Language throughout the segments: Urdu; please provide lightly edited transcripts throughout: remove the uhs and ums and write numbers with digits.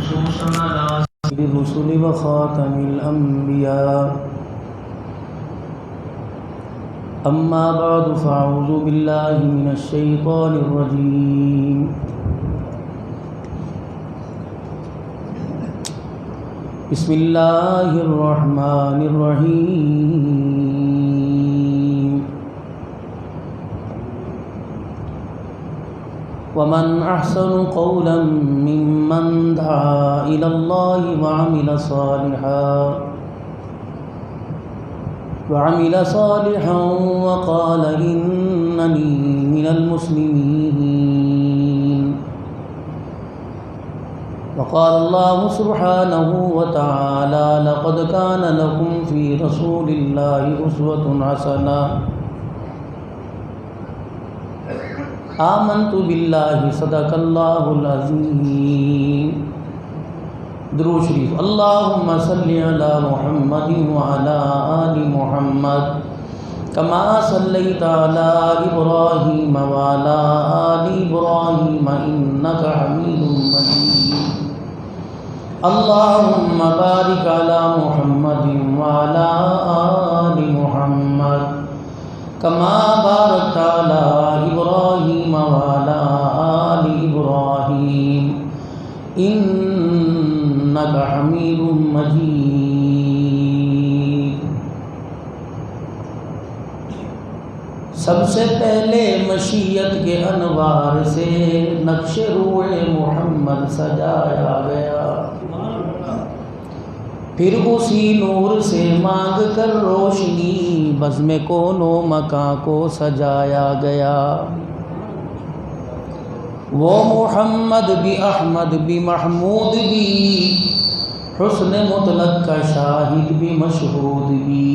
خصوصا على الرسل وخاتم الأنبياء. أما بعد فأعوذ بالله من الشيطان الرجيم. بسم الله الرحمن الرحيم. ومن أحسن قولا ممن دعا إلى الله وعمل صالحا وقال إنني من المسلمين. وقال الله سبحانه وتعالى لقد كان لكم في رسول الله أسوة حسنة. آمنت بالله صدق الله العظيم. درود شریف. اللهم صل على محمد وعلى آل محمد كما صليت على إبراهيم وعلى آل إبراهيم إنك حميد مجيد. اللهم بارك على محمد وعلى آل محمد كما باركت على إبراهيم وعلى آل إبراهيم إنك حميد مجيد. سب سے پہلے مشیت کے انوار سے نقش روح محمد سجایا گیا، پھر اسی نور سے مانگ کر روشنی بزم کون و مکان کو سجایا گیا. وہ محمد بھی احمد بھی محمود بھی حسن مطلق کا شاہد بھی مشہود بھی.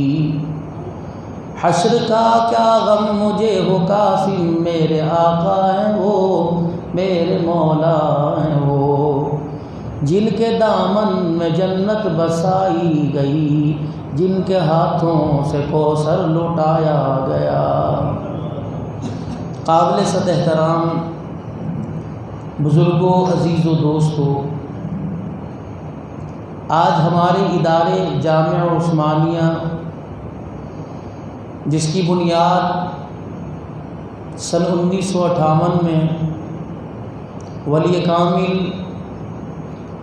حشر کا کیا غم مجھے ہو قاسم، میرے آقا ہیں وہ میرے مولا ہیں وہ، جن کے دامن میں جنت بسائی گئی، جن کے ہاتھوں سے کوثر لٹایا گیا. قابل صد احترام بزرگوں، عزیز و دوستوں، آج ہمارے ادارے جامعہ عثمانیہ، جس کی بنیاد سن 1958 میں ولی کامل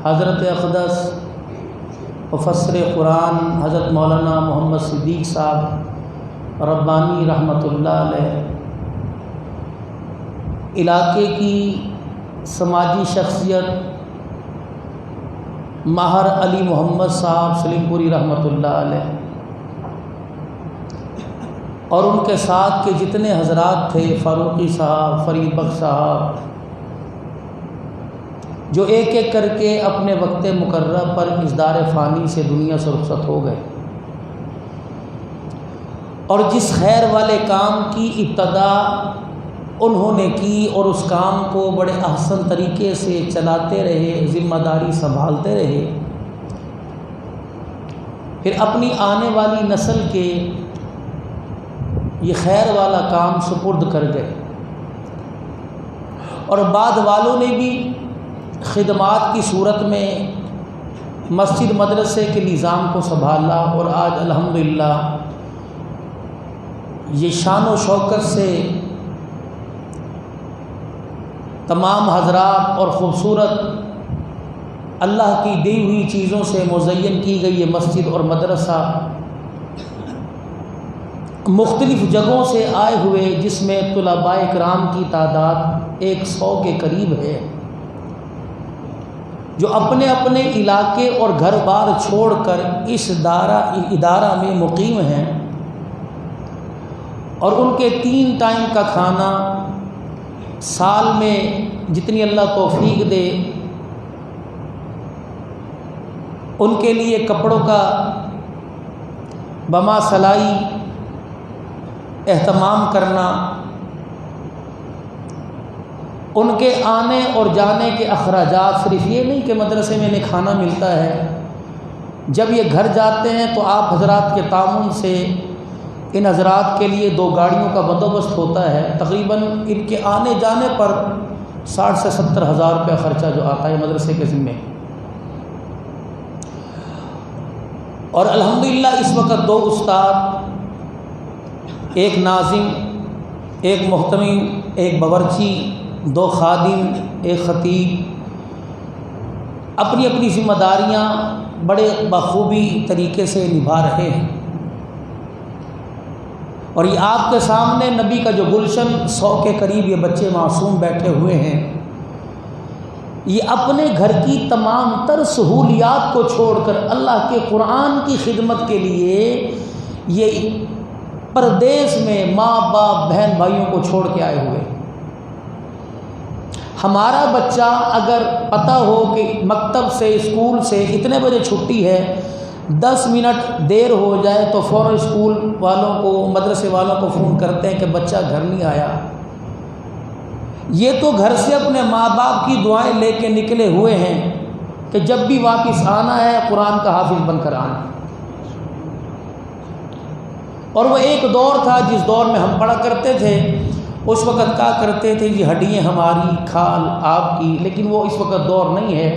حضرت اقدس مفسر قرآن حضرت مولانا محمد صدیق صاحب ربانی رحمۃ اللہ علیہ، علاقے کی سماجی شخصیت ماہر علی محمد صاحب سلیم پوری رحمۃ اللہ علیہ اور ان کے ساتھ کے جتنے حضرات تھے، فاروقی صاحب، فرید بخش صاحب، جو ایک ایک کر کے اپنے وقت مقررہ پر اس دار فانی سے دنیا سے رخصت ہو گئے، اور جس خیر والے کام کی ابتدا انہوں نے کی اور اس کام کو بڑے احسن طریقے سے چلاتے رہے، ذمہ داری سنبھالتے رہے، پھر اپنی آنے والی نسل کے یہ خیر والا کام سپرد کر گئے، اور بعد والوں نے بھی خدمات کی صورت میں مسجد مدرسے کے نظام کو سنبھالا، اور آج الحمدللہ یہ شان و شوکت سے تمام حضرات اور خوبصورت اللہ کی دی ہوئی چیزوں سے مزین کی گئی یہ مسجد اور مدرسہ مختلف جگہوں سے آئے ہوئے، جس میں طلباء کرام کی تعداد 100 کے قریب ہے، جو اپنے اپنے علاقے اور گھر بار چھوڑ کر اس ادارہ میں مقیم ہیں، اور ان کے 3 ٹائم کا کھانا سال میں جتنی اللہ توفیق دے ان کے لیے کپڑوں کا بما سلائی اہتمام کرنا، ان کے آنے اور جانے کے اخراجات، صرف یہ نہیں کہ مدرسے میں انہیں کھانا ملتا ہے، جب یہ گھر جاتے ہیں تو آپ حضرات کے تعاون سے ان حضرات کے لیے 2 گاڑیوں کا بندوبست ہوتا ہے، تقریباً ان کے آنے جانے پر 60 سے 70 ہزار روپے خرچہ جو آتا ہے مدرسے کے ذمے. اور الحمدللہ اس وقت 2 استاد، ایک ناظم، ایک محتمم، ایک باورچی، 2 خادم، ایک خطیب اپنی اپنی ذمہ داریاں بڑے بخوبی طریقے سے نبھا رہے ہیں۔ اور یہ آپ کے سامنے نبی کا جو گلشن 100 کے قریب یہ بچے معصوم بیٹھے ہوئے ہیں، یہ اپنے گھر کی تمام تر سہولیات کو چھوڑ کر اللہ کے قرآن کی خدمت کے لیے یہ پردیس میں ماں باپ بہن بھائیوں کو چھوڑ کے آئے ہوئے۔ ہمارا بچہ اگر پتہ ہو کہ مکتب سے اسکول سے اتنے بجے چھٹی ہے، 10 منٹ دیر ہو جائے تو فوراً اسکول والوں کو مدرسے والوں کو فون کرتے ہیں کہ بچہ گھر نہیں آیا۔ یہ تو گھر سے اپنے ماں باپ کی دعائیں لے کے نکلے ہوئے ہیں کہ جب بھی واپس آنا ہے قرآن کا حافظ بن کر آنا۔ اور وہ ایک دور تھا جس دور میں ہم پڑھا کرتے تھے، اس وقت کہا کرتے تھے جی ہڈیاں ہماری کھال آپ کی، لیکن وہ اس وقت دور نہیں ہے۔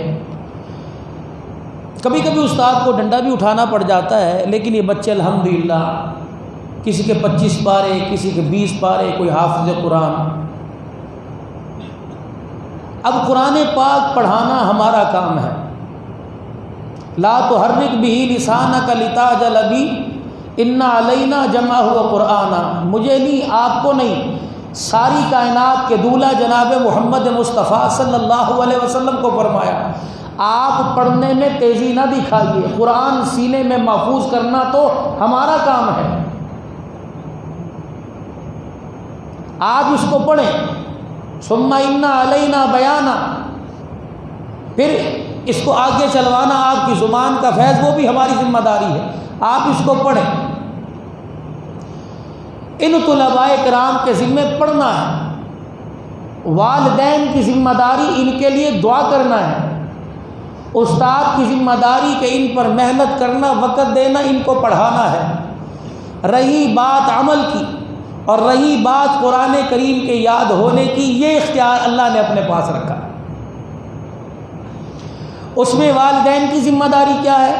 کبھی کبھی استاد کو ڈنڈا بھی اٹھانا پڑ جاتا ہے، لیکن یہ بچے الحمدللہ کسی کے 25 پارے، کسی کے 20 پارے، کوئی حافظ قرآن۔ اب قرآن پاک پڑھانا ہمارا کام ہے۔ لا تحرک بہ لسانک لتعجل بہ ان علینا جمعہ وقرآنا، مجھے نہیں، آپ کو نہیں، ساری کائنات کے دولہ جناب محمد مصطفیٰ صلی اللہ علیہ وسلم کو فرمایا آپ پڑھنے میں تیزی نہ دکھائیے، قرآن سینے میں محفوظ کرنا تو ہمارا کام ہے، آپ اس کو پڑھیں۔ ثم ان علینا بیانا، پھر اس کو آگے چلوانا آپ کی زبان کا فیض، وہ بھی ہماری ذمہ داری ہے، آپ اس کو پڑھیں۔ ان طلباء کرام کے ذمہ پڑھنا ہے، والدین کی ذمہ داری ان کے لیے دعا کرنا ہے، استاد کی ذمہ داری کہ ان پر محنت کرنا، وقت دینا، ان کو پڑھانا ہے۔ رہی بات عمل کی اور رہی بات قرآن کریم کے یاد ہونے کی، یہ اختیار اللہ نے اپنے پاس رکھا۔ اس میں والدین کی ذمہ داری کیا ہے؟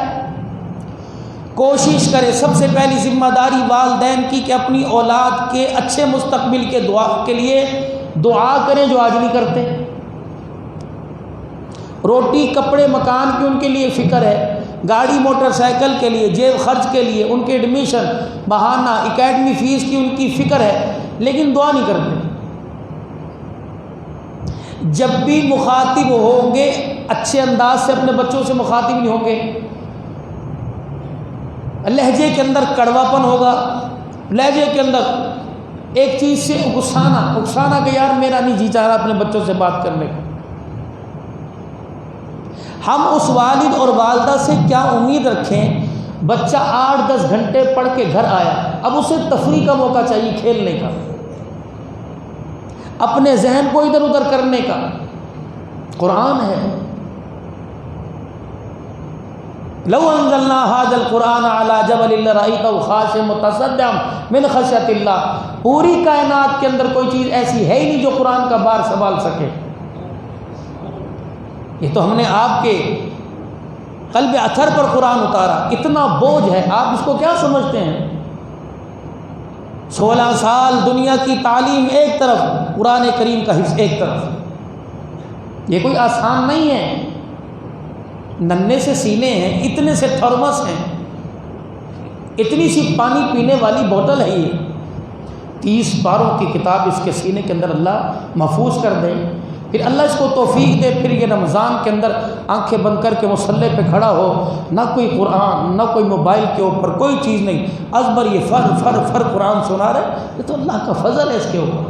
کوشش کرے، سب سے پہلی ذمہ داری والدین کی کہ اپنی اولاد کے اچھے مستقبل کے دعا کے لیے دعا کریں جو آج نہیں کرتے۔ روٹی کپڑے مکان کی ان کے لیے فکر ہے، گاڑی موٹر سائیکل کے لیے، جیب خرچ کے لیے، ان کے ایڈمیشن بہانہ، اکیڈمی فیس کی ان کی فکر ہے، لیکن دعا نہیں کرتے۔ جب بھی مخاطب ہوں گے اچھے انداز سے اپنے بچوں سے مخاطب نہیں ہوں گے، لہجے کے اندر کڑواپن ہوگا، لہجے کے اندر ایک چیز سے اکسانا کہ یار میرا نہیں جی چاہ رہا اپنے بچوں سے بات کرنے کا۔ ہم اس والد اور والدہ سے کیا امید رکھیں؟ بچہ 8-10 گھنٹے پڑھ کے گھر آیا، اب اسے تفریح کا موقع چاہیے، کھیلنے کا، اپنے ذہن کو ادھر ادھر کرنے کا۔ قرآن ہے، لو انزلنا هذا القرآن على جبل لرأيته خاشعا متصدعا من خشية الله، پوری کائنات کے اندر کوئی چیز ایسی ہے ہی نہیں جو قرآن کا بار سنبھال سکے۔ یہ تو ہم نے آپ کے قلب اثر پر قرآن اتارا، اتنا بوجھ ہے، آپ اس کو کیا سمجھتے ہیں؟ 16 سال دنیا کی تعلیم ایک طرف، قرآن کریم کا حفظ ایک طرف، یہ کوئی آسان نہیں ہے۔ ننھے سے سینے ہیں، اتنے سے تھرمس ہیں، اتنی سی پانی پینے والی بوتل ہے، یہ 30 پاروں کی کتاب اس کے سینے کے اندر اللہ محفوظ کر دے، پھر اللہ اس کو توفیق دے، پھر یہ رمضان کے اندر آنکھیں بند کر کے مصلی پہ کھڑا ہو، نہ کوئی قرآن، نہ کوئی موبائل کے اوپر کوئی چیز نہیں، ازبر یہ فر قرآن سنا رہے، یہ تو اللہ کا فضل ہے اس کے اوپر۔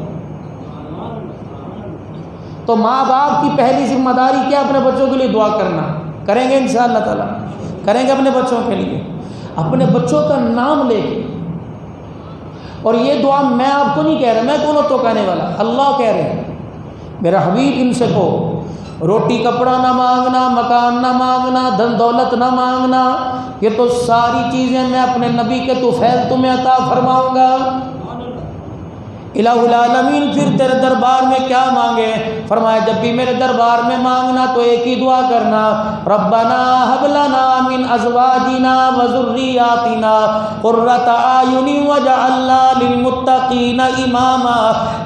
تو ماں باپ کی پہلی ذمہ داری کیا؟ اپنے بچوں کے لیے دعا کرنا، کریں گے انشاءاللہ تعالیٰ، کریں گے اپنے بچوں کے لیے، اپنے بچوں کا نام لے کے۔ اور یہ دعا میں آپ کو نہیں کہہ رہا، میں کون تو کہنے والا، اللہ کہہ رہے ہیں، میرا حبیب ان سے کو روٹی کپڑا نہ مانگنا، مکان نہ مانگنا، دھن دولت نہ مانگنا، یہ تو ساری چیزیں میں اپنے نبی کے طفیل تمہیں عطا فرماؤں گا۔ الہ العالمین پھر تیرے دربار میں کیا مانگے؟ فرمایا جب بھی میرے دربار میں مانگنا تو ایک ہی دعا کرنا، ربنا ھب لنا من ازواجنا وذریاتنا قرۃ اعین واجعلنا للمتقین اماما۔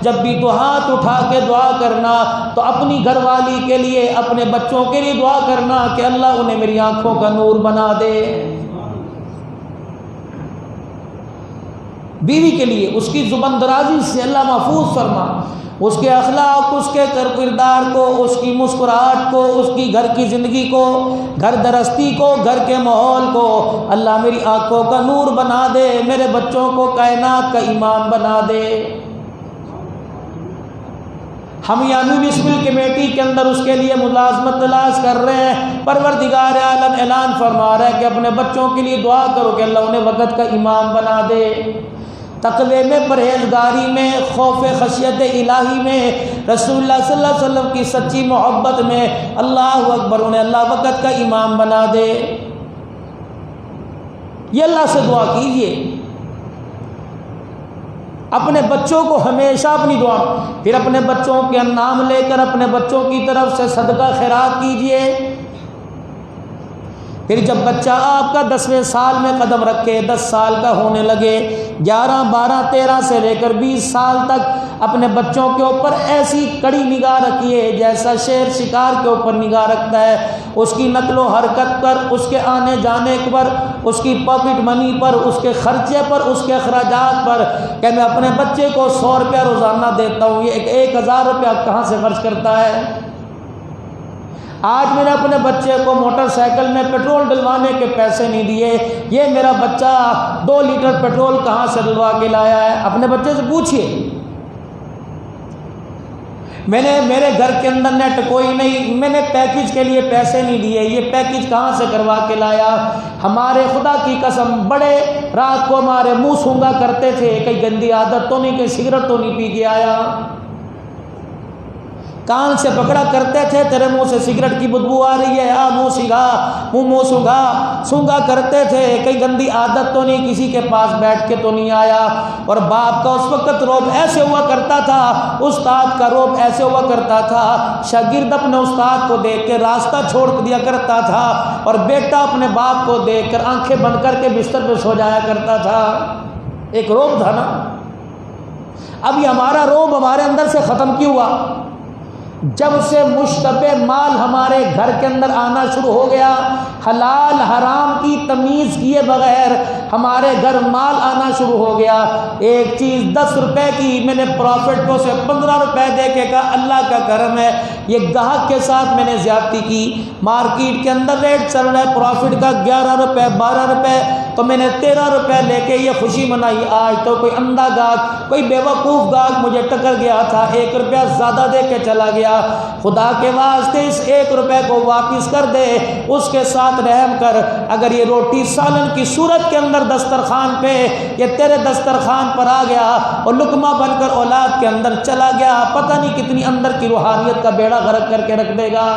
جب بھی تو ہاتھ اٹھا کے دعا کرنا تو اپنی گھر والی کے لیے، اپنے بچوں کے لیے دعا کرنا کہ اللہ انہیں میری آنکھوں کا نور بنا دے۔ بیوی کے لیے اس کی زبان درازی سے اللہ محفوظ فرما، اس کے اخلاق، اس کے کردار کو، اس کی مسکراہٹ کو، اس کی گھر کی زندگی کو، گھر درستی کو، گھر کے ماحول کو اللہ میری آنکھوں کا نور بنا دے، میرے بچوں کو کائنات کا امام بنا دے۔ ہم یعنی بسمل کمیٹی کے اندر اس کے لیے ملازمت تلاش کر رہے ہیں۔ پروردگار عالم اعلان فرما رہا ہے کہ اپنے بچوں کے لیے دعا کرو کہ اللہ انہیں وقت کا امام بنا دے، تقوی میں، پرہیزگاری میں، خوف خشیت الہی میں، رسول اللہ صلی اللہ علیہ وسلم کی سچی محبت میں، اللہ اکبر، انہیں اللہ وقت کا امام بنا دے۔ یہ اللہ سے دعا کیجئے، اپنے بچوں کو ہمیشہ اپنی دعا، پھر اپنے بچوں کے نام لے کر اپنے بچوں کی طرف سے صدقہ خیرات کیجئے۔ پھر جب بچہ آپ کا 10ویں سال میں قدم رکھے، 10 سال کا ہونے لگے، 11، 12، 13 سے لے کر 20 سال تک اپنے بچوں کے اوپر ایسی کڑی نگاہ رکھیے جیسا شیر شکار کے اوپر نگاہ رکھتا ہے، اس کی نقل و حرکت پر، اس کے آنے جانے پر، اس کی پاکٹ منی پر، اس کے خرچے پر، اس کے اخراجات پر، کہ میں اپنے بچے کو 100 روپیہ روزانہ دیتا ہوں، یہ 1000 روپیہ کہاں سے خرچ کرتا ہے؟ آج میں نے اپنے بچے کو موٹر سائیکل میں پیٹرول ڈلوانے کے پیسے نہیں دیے، یہ میرا بچہ 2 لیٹر پیٹرول کہاں سے ڈلوا کے لایا ہے؟ اپنے بچے سے پوچھئے۔ میں نے میرے گھر کے اندر نیٹ کوئی نہیں، میں نے پیکج کے لیے پیسے نہیں دیے، یہ پیکج کہاں سے کروا کے لایا؟ ہمارے خدا کی قسم بڑے رات کو ہمارے منہ سونگا کرتے تھے، کہیں گندی عادت تو نہیں، کہیں سگریٹ تو نہیں پی کے آیا؟ کان سے پکڑا کرتے تھے، تیرے منہ سے سگریٹ کی بدبو آ رہی ہے، منہ سنگا، منہ سونگا کرتے تھے، کئی گندی عادت تو نہیں، کسی کے پاس بیٹھ کے تو نہیں آیا۔ اور باپ کا اس وقت روب ایسے ہوا کرتا تھا، استاد کا روب ایسے ہوا کرتا تھا، شاگرد اپنے استاد کو دیکھ کے راستہ چھوڑ دیا کرتا تھا، اور بیٹا اپنے باپ کو دیکھ کر آنکھیں بند کر کے بستر پہ سو جایا کرتا تھا۔ ایک روب تھا نا۔ اب یہ ہمارا روب ہمارے اندر سے ختم کیوں ہوا؟ جب سے مشتبہ مال ہمارے گھر کے اندر آنا شروع ہو گیا، حلال حرام کی تمیز کیے بغیر ہمارے گھر مال آنا شروع ہو گیا۔ ایک چیز 10 روپے کی میں نے پروفٹ کو سے 15 روپے دے کے کہا اللہ کا کرم ہے، یہ گاہک کے ساتھ میں نے زیادتی کی، مارکیٹ کے اندر ریٹ چل رہا ہے پروفٹ کا 11 روپے 12 روپے، تو میں نے 13 روپے لے کے یہ خوشی منائی۔ آج تو کوئی اندھا گاہک، کوئی بیوقوف گاہک مجھے ٹکر گیا تھا، 1 روپیہ زیادہ دے کے چلا گیا۔ خدا کے واسطے اس 1 روپے کو واپس کر دے، اس کے ساتھ رحم کر۔ اگر یہ روٹی سالن کی صورت کے اندر دسترخوان پہ، یہ تیرے دسترخوان پر آ گیا اور لقمہ بن کر اولاد کے اندر چلا گیا، پتہ نہیں کتنی اندر کی روحانیت کا بیڑا غرق کر کے رکھ دے گا۔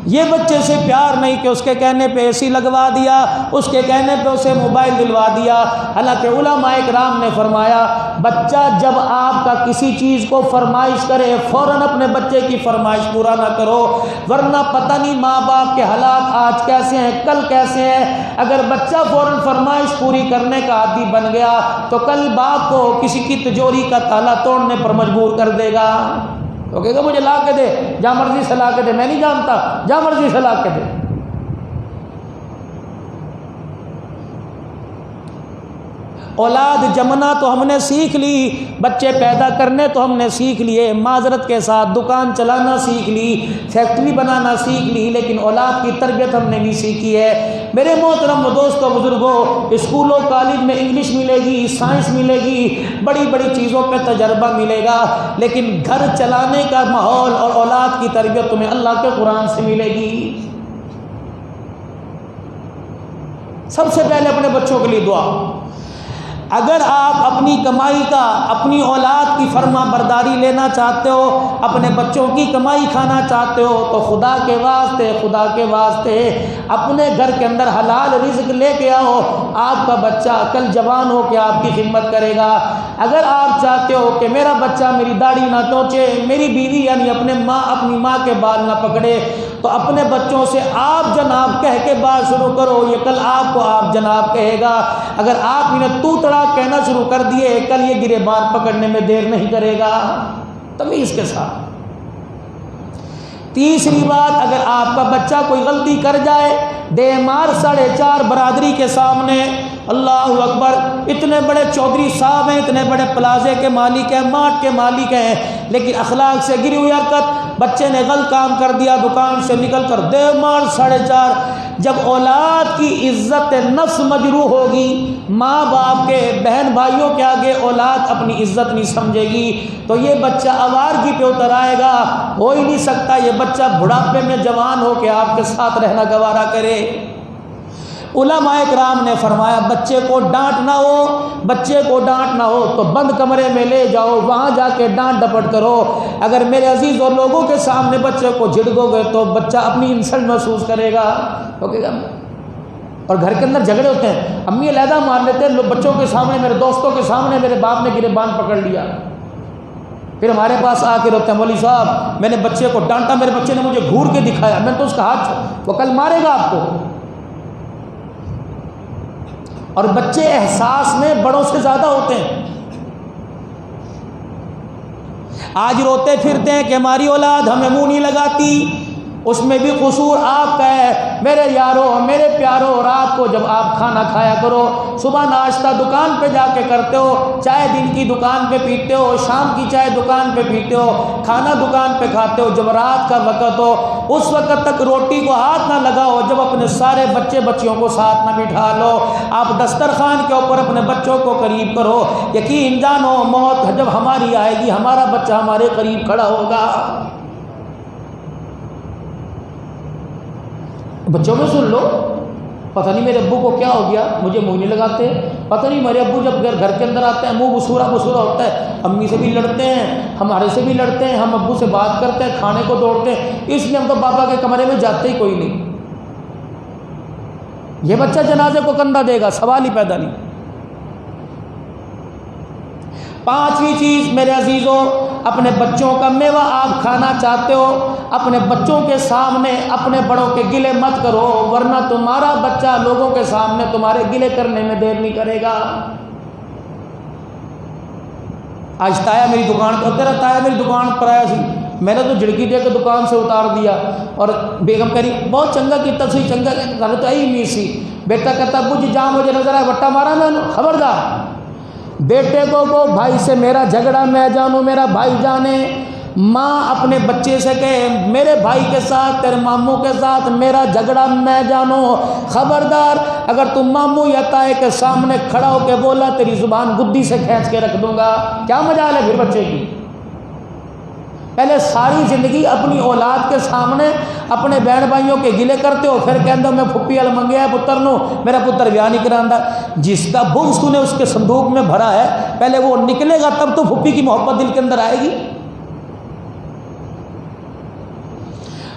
یہ بچے سے پیار نہیں کہ اس کے کہنے پہ اے سی لگوا دیا، اس کے کہنے پہ اسے موبائل دلوا دیا۔ حالانکہ علماء کرام نے فرمایا بچہ جب آپ کا کسی چیز کو فرمائش کرے فوراً اپنے بچے کی فرمائش پورا نہ کرو، ورنہ پتہ نہیں ماں باپ کے حالات آج کیسے ہیں کل کیسے ہیں۔ اگر بچہ فوراً فرمائش پوری کرنے کا عادی بن گیا تو کل باپ کو کسی کی تجوری کا تالا توڑنے پر مجبور کر دے گا، تو کہے گا مجھے لا کے دے، جہاں مرضی سے لا کے دے، میں نہیں جانتا، جہاں مرضی سے لا کے دے۔ اولاد جمنا تو ہم نے سیکھ لی، بچے پیدا کرنے تو ہم نے سیکھ لیے، معذرت کے ساتھ دکان چلانا سیکھ لی، فیکٹری بنانا سیکھ لی، لیکن اولاد کی تربیت ہم نے نہیں سیکھی ہے۔ میرے محترم دوستوں بزرگوں، اسکولوں کالج میں انگلش ملے گی، سائنس ملے گی، بڑی بڑی چیزوں پہ تجربہ ملے گا، لیکن گھر چلانے کا ماحول اور اولاد کی تربیت تمہیں اللہ کے قرآن سے ملے گی۔ سب سے پہلے اپنے بچوں کے لیے دعا، اگر آپ اپنی کمائی کا اپنی اولاد کی فرما برداری لینا چاہتے ہو، اپنے بچوں کی کمائی کھانا چاہتے ہو، تو خدا کے واسطے اپنے گھر کے اندر حلال رزق لے کے آؤ۔ آپ کا بچہ کل جوان ہو کے آپ کی خدمت کرے گا۔ اگر آپ چاہتے ہو کہ میرا بچہ میری داڑھی نہ نوچے، میری بیوی یعنی اپنی ماں کے بال نہ پکڑے، تو اپنے بچوں سے آپ جناب کہہ کے بات شروع کرو، یہ کل آپ کو آپ جناب کہے گا۔ اگر آپ انہیں تو تڑاک کہنا شروع کر دیے، کل یہ گریبان پکڑنے میں دیر نہیں کرے گا، تمیز کے ساتھ۔ تیسری بات، اگر آپ کا بچہ کوئی غلطی کر جائے، دے مار 4.5 برادری کے سامنے، اللہ اکبر، اتنے بڑے چودھری صاحب ہیں، اتنے بڑے پلازے کے مالک ہیں، مارٹ کے مالک ہیں، لیکن اخلاق سے گری ہوئی حرکت، بچے نے غلط کام کر دیا، دکان سے نکل کر دے مار 4.5۔ جب اولاد کی عزت نفس مجروح ہوگی، ماں باپ کے بہن بھائیوں کے آگے اولاد اپنی عزت نہیں سمجھے گی، تو یہ بچہ آوارگی پہ اتر آئے گا۔ ہو ہی نہیں سکتا یہ بچہ بڑھاپے میں جوان ہو کے آپ کے ساتھ رہنا گوارا کرے۔ علماء کرام نے فرمایا بچے کو ڈانٹنا ہو تو بند کمرے میں لے جاؤ، وہاں جا کے ڈانٹ ڈپٹ کرو۔ اگر میرے عزیز اور لوگوں کے سامنے بچے کو جھڑکو گے تو بچہ اپنی انسلٹ محسوس کرے گا، اور گھر کے اندر جھگڑے ہوتے ہیں، امی علیحدہ مار لیتے ہیں، بچوں کے سامنے، میرے دوستوں کے سامنے میرے باپ نے گریبان پکڑ لیا، پھر ہمارے پاس آ کے روتے ہیں مولوی صاحب میں نے بچے کو ڈانٹا، میرے بچے نے مجھے گھور کے دکھایا، میں تو اس کا ہاتھ، وہ کل مارے گا آپ کو۔ اور بچے احساس میں بڑوں سے زیادہ ہوتے ہیں۔ آج روتے پھرتے ہیں کہ ہماری اولاد ہمیں منہ نہیں لگاتی، اس میں بھی قصور آپ کا ہے۔ میرے یارو، میرے پیارو، رات کو جب آپ کھانا کھایا کرو، صبح ناشتہ دکان پہ جا کے کرتے ہو، چائے دن کی دکان پہ پیتے ہو، شام کی چائے دکان پہ پیتے ہو، کھانا دکان پہ کھاتے ہو، جب رات کا وقت ہو اس وقت تک روٹی کو ہاتھ نہ لگاؤ، جب اپنے سارے بچے بچیوں کو ساتھ نہ بٹھا لو، آپ دسترخوان کے اوپر اپنے بچوں کو قریب کرو، یقین جانو موت جب ہماری آئے گی ہمارا بچہ ہمارے قریب کھڑا ہوگا۔ بچوں میں سن لو، پتہ نہیں میرے ابو کو کیا ہو گیا، مجھے منہ نہیں لگاتے، پتہ نہیں میرے ابو جب گھر کے اندر آتے ہیں منہ بسورا ہوتا ہے، امی سے بھی لڑتے ہیں، ہمارے سے بھی لڑتے ہیں، ہم ابو سے بات کرتے ہیں، کھانے کو دوڑتے ہیں، اس لیے ہم تو بابا کے کمرے میں جاتے ہی کوئی نہیں۔ یہ بچہ جنازے کو کندھا دے گا، سوال ہی پیدا نہیں۔ پانچویں چیز میرے عزیزوں، اپنے بچوں کا میوہ آپ کھانا چاہتے ہو، اپنے بچوں کے سامنے اپنے بڑوں کے گلے مت کرو، ورنہ تمہارا بچہ لوگوں کے سامنے تمہارے گلے کرنے میں دیر نہیں کرے گا۔ آج تایا میری دکان پر، تیرا تایا میری دکان پر آیا سی، میں نے تو جھڑکی دے کے دکان سے اتار دیا، اور بیگم کہہ رہی بہت چنگا کیتا سی، چنگا گل تو آئی نہیں سی۔ بیٹا کہتا ابو جی جہاں مجھے نظر آیا وٹا مارا میں نے، خبردار۔ بیٹے کو بھائی سے میرا جھگڑا میں جانوں، میرا بھائی جانے۔ ماں اپنے بچے سے کہے میرے بھائی کے ساتھ، تیرے ماموں کے ساتھ میرا جھگڑا میں جانوں، خبردار اگر تم ماموں یا تائے کے سامنے کھڑا ہو کے بولا تیری زبان گدی سے کھینچ کے رکھ دوں گا۔ کیا مجال ہے پھر بچے کی؟ پہلے ساری زندگی اپنی اولاد کے سامنے اپنے بہن بھائیوں کے گلے کرتے ہو، پھر کہندے میں پھپھی ال منگیا ہے پتر نو، میرا پتر بیاہ نہیں کراندا۔ جس کا بغض تو نے اس کے صندوق میں بھرا ہے، پہلے وہ نکلے گا تب تو پھپھی کی محبت دل کے اندر آئے گی۔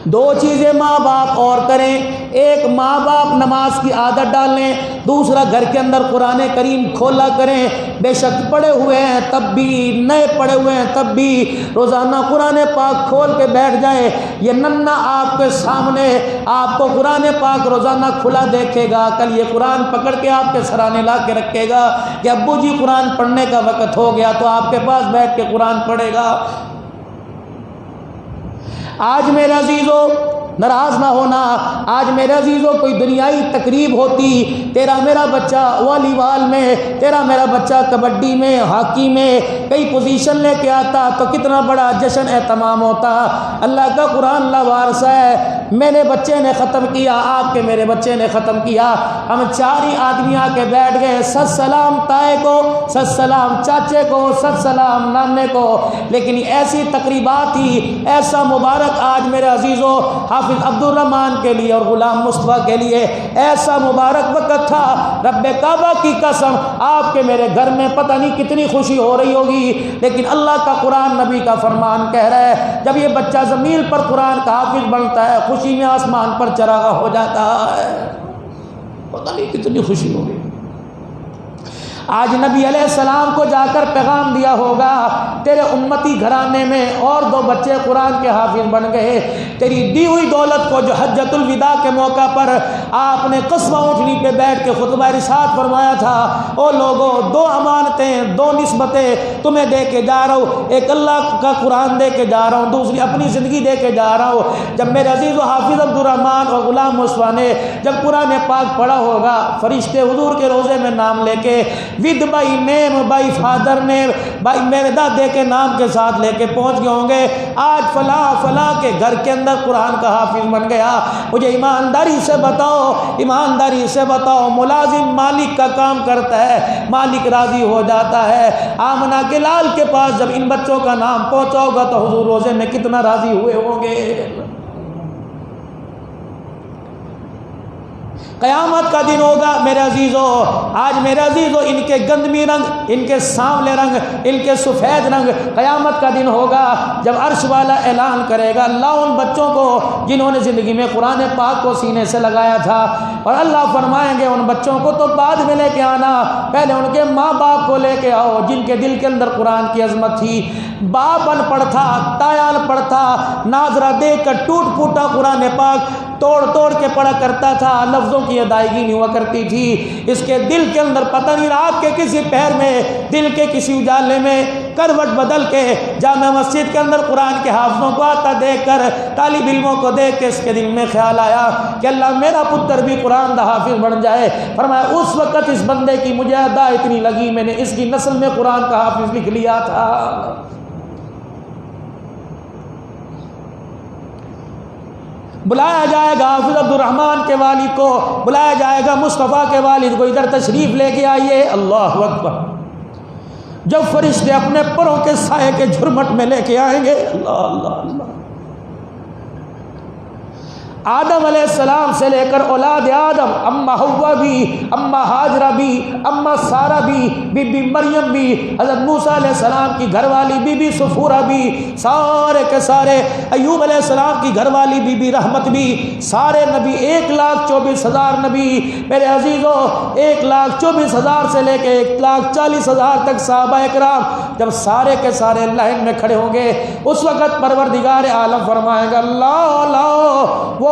دو چیزیں ماں باپ اور کریں، ایک ماں باپ نماز کی عادت ڈالیں، دوسرا گھر کے اندر قرآن کریم کھولا کریں۔ بے شک پڑھے ہوئے ہیں تب بھی، نئے پڑھے ہوئے ہیں تب بھی روزانہ قرآن پاک کھول کے بیٹھ جائیں۔ یہ ننھا آپ کے سامنے آپ کو قرآن پاک روزانہ کھلا دیکھے گا، کل یہ قرآن پکڑ کے آپ کے سرانے لا کے رکھے گا کہ ابو جی قرآن پڑھنے کا وقت ہو گیا، تو آپ کے پاس بیٹھ کے قرآن پڑھے گا۔ آج میرے عزیزوں ناراض نہ ہونا، آج میرے عزیزوں کوئی دنیائی تقریب ہوتی، تیرا میرا بچہ والی بال میں، تیرا میرا بچہ کبڈی میں، ہاکی میں کئی پوزیشن لے کے آتا تو کتنا بڑا جشن اہتمام ہوتا۔ اللہ کا قرآن لاوارث ہے، میرے بچے نے ختم کیا، آپ کے میرے بچے نے ختم کیا، ہم چار ہی آدمی آ کے بیٹھ گئے، ست سلام تائے کو، ست سلام چاچے کو، ست سلام نانے کو، لیکن ایسی تقریبات ہی ایسا مبارک آج میرے عزیزوں حافظ عبد الرحمن کے لیے اور غلام مصطفیٰ کے لیے ایسا مبارک وقت تھا، رب کعبہ کی قسم آپ کے میرے گھر میں پتہ نہیں کتنی خوشی ہو رہی ہوگی، لیکن اللہ کا قرآن نبی کا فرمان کہہ رہا ہے جب یہ بچہ زمین پر قرآن کا حافظ بنتا ہے خوشی میں آسمان پر چراغا ہو جاتا ہے، پتہ نہیں کتنی خوشی ہوگی۔ آج نبی علیہ السلام کو جا کر پیغام دیا ہوگا تیرے امتی گھرانے میں اور 2 بچے قرآن کے حافظ بن گئے، تیری دی ہوئی دولت کو جو حجۃ الوداع کے موقع پر آپ نے قصبہ اونٹنی پہ بیٹھ کے خطبہ ارشاد فرمایا تھا، او لوگو 2 امانتیں 2 نسبتیں تمہیں دے کے جا رہا ہوں، ایک اللہ کا قرآن دے کے جا رہا ہوں، دوسری اپنی زندگی دے کے جا رہا ہوں۔ جب میرے عزیز و حافظ عبد الرحمن اور غلام مصطفیٰ نے جب قرآن پاک پڑھا ہوگا، فرشتے حضور کے روضے میں نام لے کے with by name by father name by میرے دادے کے نام کے ساتھ لے کے پہنچ گئے ہوں گے، آج فلاں فلاں کے گھر کے اندر قرآن کا حافظ بن گیا۔ مجھے ایمانداری سے بتاؤ ملازم مالک کا کام کرتا ہے، مالک راضی ہو جاتا ہے، آمنہ کے لال کے پاس جب ان بچوں کا نام پہنچا ہوگا تو حضور روزے میں کتنا راضی ہوئے ہوں گے۔ قیامت کا دن ہوگا میرے عزیزو، آج میرے عزیزو ان کے گندمی رنگ، ان کے سانولے رنگ، ان کے سفید رنگ، قیامت کا دن ہوگا جب عرش والا اعلان کرے گا اللہ ان بچوں کو جنہوں نے زندگی میں قرآن پاک کو سینے سے لگایا تھا، اور اللہ فرمائیں گے ان بچوں کو تو بعد میں لے کے آنا، پہلے ان کے ماں باپ کو لے کے آؤ جن کے دل کے اندر قرآن کی عظمت تھی۔ باپ ان پڑھ تھا، تایا ان پڑھ تھا، ناظرہ دیکھ کر ٹوٹ پھوٹا قرآن پاک توڑ توڑ کے پڑھا کرتا تھا، لفظوں کی ادائیگی نہیں ہوا کرتی تھی، اس کے دل کے اندر پتہ نہیں رات کے کسی پہر میں، دل کے کسی اجالے میں کروٹ بدل کے جامع مسجد کے اندر قرآن کے حافظوں کو آتا دیکھ کر، طالب علموں کو دیکھ کے اس کے دل میں خیال آیا کہ اللہ میرا پتر بھی قرآن دا حافظ بن جائے۔ فرمایا اس وقت اس بندے کی مجھے ادا اتنی لگی، میں نے اس کی نسل میں قرآن کا حافظ لکھ لیا تھا۔ بلایا جائے گا حافظ عبد الرحمن کے والد کو، بلایا جائے گا مصطفیٰ کے والد کو، ادھر تشریف لے کے آئیے۔ اللہ اکبر، جب فرشتے اپنے پروں کے سائے کے جھرمٹ میں لے کے آئیں گے، اللہ اللہ اللہ، آدم علیہ السلام سے لے کر اولاد آدم، اما حوا بھی، اما ہاجرہ بھی، اما سارہ بھی، بی بی مریم بھی، حضرت موسیٰ علیہ السلام کی گھر والی بی بی صفورہ بھی، سارے کے سارے، ایوب علیہ السلام کی گھر والی بی بی رحمت بھی، سارے نبی 1,24,000 نبی میرے عزیزوں، 1,24,000 سے لے کے 1,40,000 تک صحابہ اکرام جب سارے کے سارے لائن میں کھڑے ہوں گے، اس وقت پروردگار عالم فرمائے گا اللہ وہ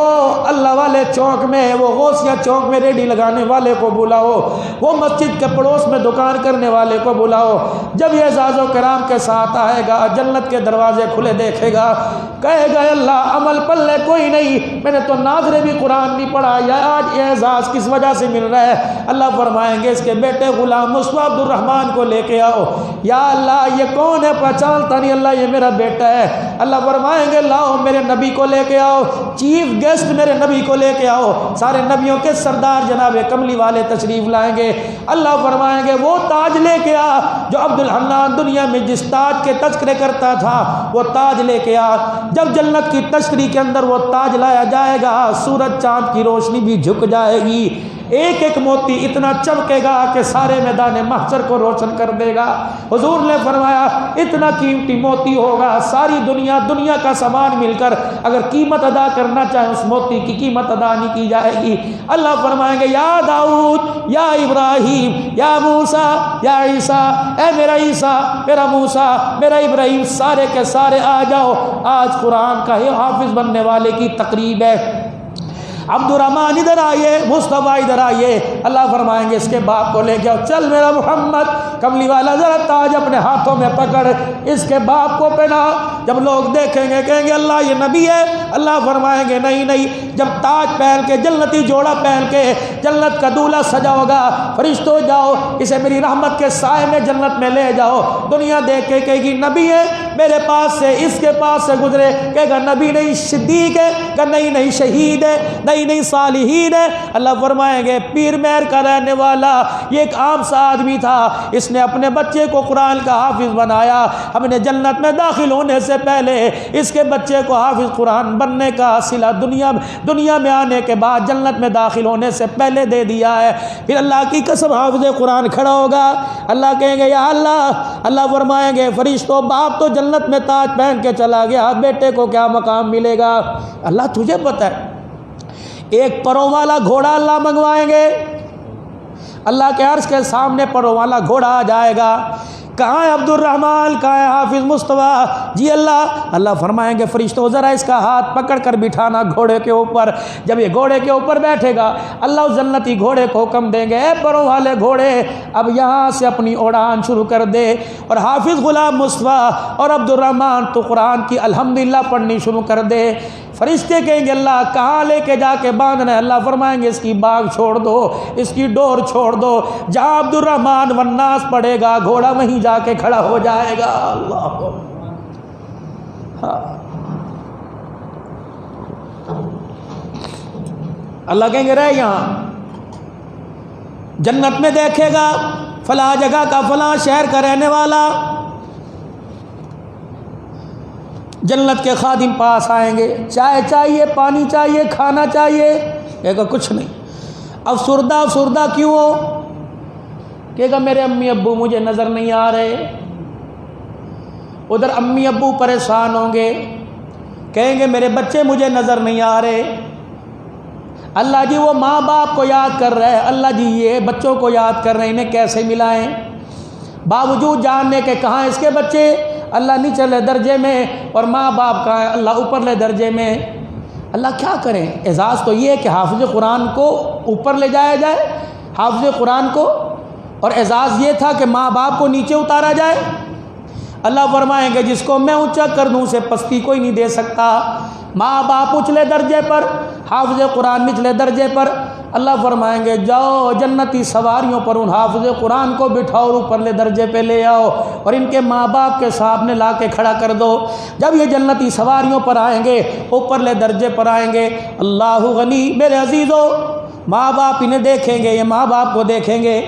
اللہ والے چوک میں، وہ غوثیہ چوک میں ریڈی لگانے والے کو بلاؤ، وہ مسجد کے پڑوس میں دکان کرنے والے کو بلاؤ۔ جب یہ اعزاز و کرام کے ساتھ آئے گا، جنت کے دروازے کھلے دیکھے گا، کہے گا اللہ عمل پلے کوئی نہیں، میں نے تو ناظرے بھی قرآن نہیں پڑھا، یا آج یہ اعزاز کس وجہ سے مل رہا ہے؟ اللہ فرمائیں گے اس کے بیٹے غلام مصطفیٰ عبد الرحمن کو لے کے آؤ۔ یا اللہ یہ کون ہے؟ پہچانتا نہیں، اللہ یہ میرا بیٹا ہے۔ اللہ فرمائیں گے لاؤ میرے نبی کو لے کے آؤ، چیف گیسٹ میرے نبی کو لے کے آؤ، سارے نبیوں کے سردار جناب کملی والے تشریف لائیں گے۔ اللہ فرمائیں گے وہ تاج لے کے آ جو عبد الحنان دنیا میں جس تاج کے تذکرے کرتا تھا، وہ تاج لے کے آ۔ جب جنت کی تشریح کے اندر وہ تاج لایا جائے گا، سورج چاند کی روشنی بھی جھک جائے گی، ایک ایک موتی اتنا چمکے گا کہ سارے میدان محشر کو روشن کر دے گا۔ حضور نے فرمایا اتنا قیمتی موتی ہوگا، ساری دنیا کا سامان مل کر اگر قیمت ادا کرنا چاہے اس موتی کی قیمت ادا نہیں کی جائے گی۔ اللہ فرمائیں گے یا داؤد، یا ابراہیم، یا موسیٰ، یا عیسیٰ، اے میرا عیسیٰ، میرا موسیٰ، میرا ابراہیم، سارے کے سارے آ جاؤ، آج قرآن کا ہی حافظ بننے والے کی تقریب ہے۔ عبد الرحمن ادھر آئیے، مصطفیٰ ادھر آئیے۔ اللہ فرمائیں گے اس کے باپ کو لے کے آؤ، چل میرا محمد کملی والا ذرا تاج اپنے ہاتھوں میں پکڑ، اس کے باپ کو پہنا۔ جب لوگ دیکھیں گے کہیں گے اللہ یہ نبی ہے، اللہ فرمائیں گے نہیں نہیں، جب تاج پہن کے جنتی جوڑا پہن کے جنت کا دولہا سجا ہوگا، فرشتوں جاؤ اسے میری رحمت کے سائے میں جنت میں لے جاؤ۔ دنیا دیکھ کے کہے گی نبی ہے، میرے پاس سے اس کے پاس سے گزرے، کہے گا نبی نہیں صدیق ہے، کہ نہیں شہید ہے، نہیں صالحین ہے۔ اللہ فرمائیں گے پیر مہر کا رہنے والا یہ ایک عام سا آدمی تھا، اس نے اپنے بچے کو قرآن کا حافظ بنایا، ہم نے جنت میں داخل ہونے سے پہلے اس کے بچے کو حافظ قرآن بننے کا صلہ دنیا میں آنے کے بعد جنت میں داخل ہونے سے پہلے دے دیا ہے۔ پھر اللہ کی قسم حافظ قرآن کھڑا ہوگا، اللہ کہیں گے یا اللہ فرمائیں گے فرشتوں باپ تو جنت میں تاج پہن کے چلا گیا، بیٹے کو کیا مقام ملے گا؟ اللہ تجھے پتہ ہے۔ ایک پروں والا گھوڑا اللہ منگوائیں گے، اللہ کے عرش کے سامنے پروں والا گھوڑا آ جائے گا، کہاں ہے عبد الرحمن، کہاں ہے حافظ مصطفیٰ؟ جی اللہ فرمائیں گے فرشتوں ذرا اس کا ہاتھ پکڑ کر بٹھانا گھوڑے کے اوپر۔ جب یہ گھوڑے کے اوپر بیٹھے گا اللہ اس جنتی گھوڑے کو حکم دیں گے اے پروں والے گھوڑے اب یہاں سے اپنی اڑان شروع کر دے، اور حافظ غلام مصطفیٰ اور عبد الرحمن تو قرآن کی الحمدللہ پڑھنی شروع کر دے۔ فرشتے کہیں گے اللہ کہاں لے کے جا کے باندھنا ہے؟ اللہ فرمائیں گے اس کی باغ چھوڑ دو، اس کی ڈور چھوڑ دو، جہاں عبد الرحمن والناس پڑے گا گھوڑا وہیں جا کے کھڑا ہو جائے گا۔ اللہ اللہ کہیں گے رہ یہاں، جنت میں دیکھے گا فلاں جگہ کا فلاں شہر کا رہنے والا، جنت کے خادم پاس آئیں گے، چائے چاہیے، پانی چاہیے، کھانا چاہیے، کہے گا کچھ نہیں۔ افسردہ کیوں ہو؟ کہے گا میرے امی ابو مجھے نظر نہیں آ رہے۔ ادھر امی ابو پریشان ہوں گے، کہیں گے میرے بچے مجھے نظر نہیں آ رہے۔ اللہ جی وہ ماں باپ کو یاد کر رہے ہیں، اللہ جی یہ بچوں کو یاد کر رہے ہیں، انہیں کیسے ملائیں؟ باوجود جاننے کے کہاں اس کے بچے؟ اللہ نیچلے درجے میں، اور ماں باپ کا ہے اللہ اوپرلے درجے میں۔ اللہ کیا کریں؟ اعزاز تو یہ ہے کہ حافظ قرآن کو اوپر لے جایا جائے، حافظ قرآن کو، اور اعزاز یہ تھا کہ ماں باپ کو نیچے اتارا جائے۔ اللہ فرمائیں گے جس کو میں اونچا کر دوں اسے پستی کوئی نہیں دے سکتا۔ ماں باپ اونچلے درجے پر، حافظ قرآن نچلے درجے پر۔ اللہ فرمائیں گے جاؤ جنتی سواریوں پر ان حافظ قرآن کو بٹھاؤ اور اوپرلے درجے پہ لے آؤ، اور ان کے ماں باپ کے سامنے لا کے کھڑا کر دو۔ جب یہ جنتی سواریوں پر آئیں گے، اوپرلے درجے پر آئیں گے، اللہ غنی، میرے عزیزو ماں باپ انہیں دیکھیں گے، یہ ماں باپ کو دیکھیں گے۔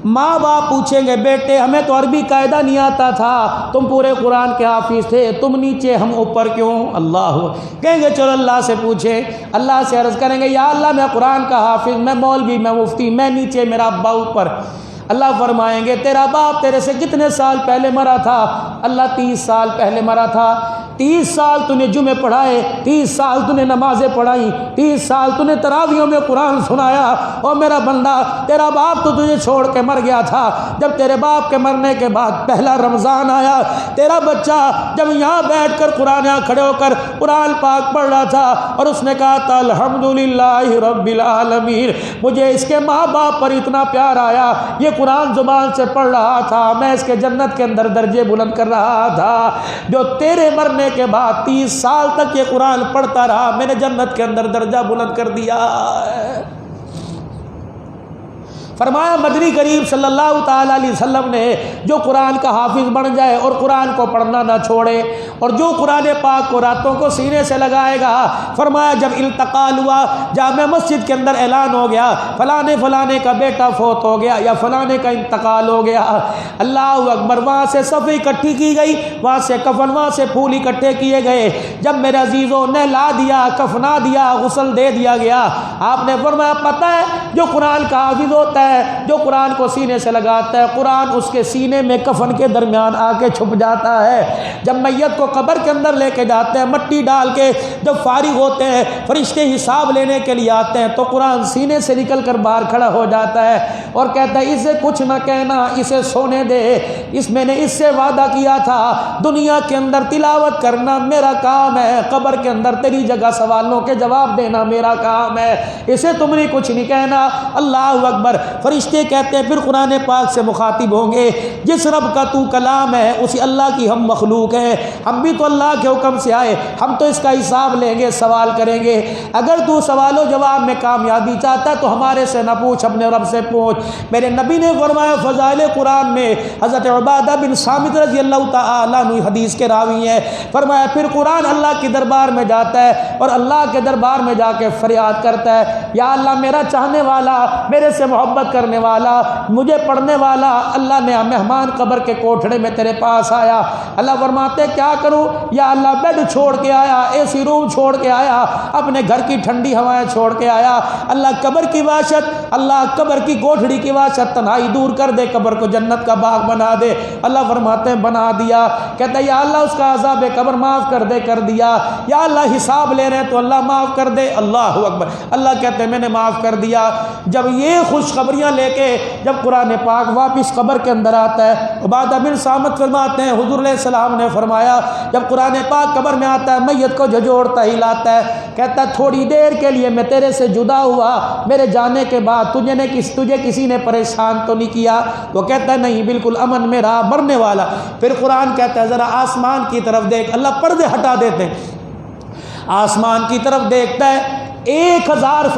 ماں باپ پوچھیں گے بیٹے ہمیں تو عربی قاعدہ نہیں آتا تھا، تم پورے قرآن کے حافظ تھے، تم نیچے ہم اوپر کیوں؟ اللہ کہیں گے چلو اللہ سے پوچھیں، اللہ سے عرض کریں گے یا اللہ میں قرآن کا حافظ، میں مولوی، میں مفتی، میں نیچے، میرا ابا اوپر۔ اللہ فرمائیں گے تیرا باپ تیرے سے کتنے سال پہلے مرا تھا؟ اللہ 30 سال پہلے مرا تھا۔ 30 سال تو نے جمعے پڑھائے، 30 سال تو نے نمازیں پڑھائیں، 30 سال تو نے تراویحوں میں قرآن سنایا۔ اور میرا بندہ تیرا باپ تو تجھے چھوڑ کے مر گیا تھا، جب تیرے باپ کے مرنے کے بعد پہلا رمضان آیا، تیرا بچہ جب یہاں بیٹھ کر قرآن یہاں کھڑے ہو کر قرآن پاک پڑھ رہا تھا اور اس نے کہا تھا الحمدللہ رب العالمین، مجھے اس کے ماں باپ پر اتنا پیار آیا، یہ قرآن زبان سے پڑھ رہا تھا، میں اس کے جنت کے اندر درجے بلند کر رہا تھا۔ جو تیرے مرنے کے بعد 30 سال تک یہ قرآن پڑھتا رہا، میں نے جنت کے اندر درجہ بلند کر دیا ہے۔ فرمایا مدنی کریم صلی اللہ تعالی علیہ وسلم نے جو قرآن کا حافظ بن جائے اور قرآن کو پڑھنا نہ چھوڑے، اور جو قرآن پاک کو راتوں کو سینے سے لگائے گا، فرمایا جب التقال ہوا، جامع مسجد کے اندر اعلان ہو گیا فلانے کا بیٹا فوت ہو گیا یا فلانے کا انتقال ہو گیا، اللہ اکبر، وہاں سے صفیں اکٹھی کی گئی، وہاں سے کفن، وہاں سے پھول اکٹھے کیے گئے، جب میرے عزیزوں نہلا دیا، کفنا دیا، غسل دے دیا گیا، آپ نے فرمایا پتہ ہے جو قرآن کا حافظ ہوتا ہے، جو قرآن کو سینے سے لگاتا ہے، قرآن اس کے سینے میں کفن کے درمیان آ کے چھپ جاتا ہے۔ جب میت کو قبر کے اندر لے کے جاتے ہیں مٹی ڈال کے، جب فارغ ہوتے ہیں فرشتے حساب لینے کے لیے آتے ہیں، تو قرآن سینے سے نکل کر باہر کھڑا ہو جاتا ہے اور کہتا ہے اسے کچھ نہ کہنا، اسے سونے دے، میں نے اس سے وعدہ کیا تھا دنیا کے اندر تلاوت کرنا میرا کام ہے، قبر کے اندر تیری جگہ سوالوں کے جواب دینا میرا کام ہے، اسے تم نے کچھ نہیں کہنا۔ اللہ اکبر، فرشتے کہتے ہیں پھر قرآن پاک سے مخاطب ہوں گے جس رب کا تو کلام ہے اسی اللہ کی ہم مخلوق ہیں، ہم بھی تو اللہ کے حکم سے آئے، ہم تو اس کا حساب لیں گے، سوال کریں گے۔ اگر تو سوال و جواب میں کامیابی چاہتا ہے تو ہمارے سے نہ پوچھ، اپنے رب سے پوچھ۔ میرے نبی نے فرمایا فضائل قرآن میں حضرت عبادہ بن صامت رضی اللہ تعالیٰ عنہ حدیث کے راوی ہیں، فرمایا پھر قرآن اللہ کے دربار میں جاتا ہے اور اللہ کے دربار میں جا کے فریاد کرتا ہے، یا اللہ میرا چاہنے والا، میرے سے محبت کرنے والا، مجھے پڑھنے والا، اللہ نے مہمان قبر کے کوٹھڑے میں تیرے پاس آیا، اللہ فرماتے کیا کروں؟ یا اللہ بیڈ چھوڑ کے آیا، اے سی روم چھوڑ کے آیا، اپنے گھر کی ٹھنڈی ہوائیں چھوڑ کے آیا، اللہ قبر کی وحشت، اللہ قبر کی کوٹھڑی کی وحشت تنہائی دور کر دے، قبر کو جنت کا باغ بنا دے۔ اللہ فرماتے ہیں بنا دیا۔ کہتا ہے یا اللہ اس کا عذاب قبر معاف کر دے، کر دیا۔ یا اللہ حساب لے رہے ہیں تو اللہ معاف کر دے۔ اللہ اکبر، اللہ کہتے ہیں میں نے معاف کر دیا۔ جب یہ خوشخبریاں لے کے جب قرآن پاک واپس قبر کے اندر آتا ہے، عبادہ بن صامت فرماتے ہیں حضور علیہ السلام نے فرمایا جب قرآن پاک قبر میں آتا ہے میت کو جھجوڑتا ہلاتا ہے، کہتا ہے تھوڑی دیر کے لیے میں تیرے سے جدا ہوا، میرے جانے کے بعد تجھے کسی نے پریشان تو نہیں کیا؟ وہ کہتا ہے نہیں، بالکل امن میں رہا، مرنے والا۔ پھر قرآن کہتا ہے ذرا آسمان کی طرف دیکھ، اللہ پردے ہٹا دیتے ہیں، آسمان کی طرف دیکھتا ہے 1000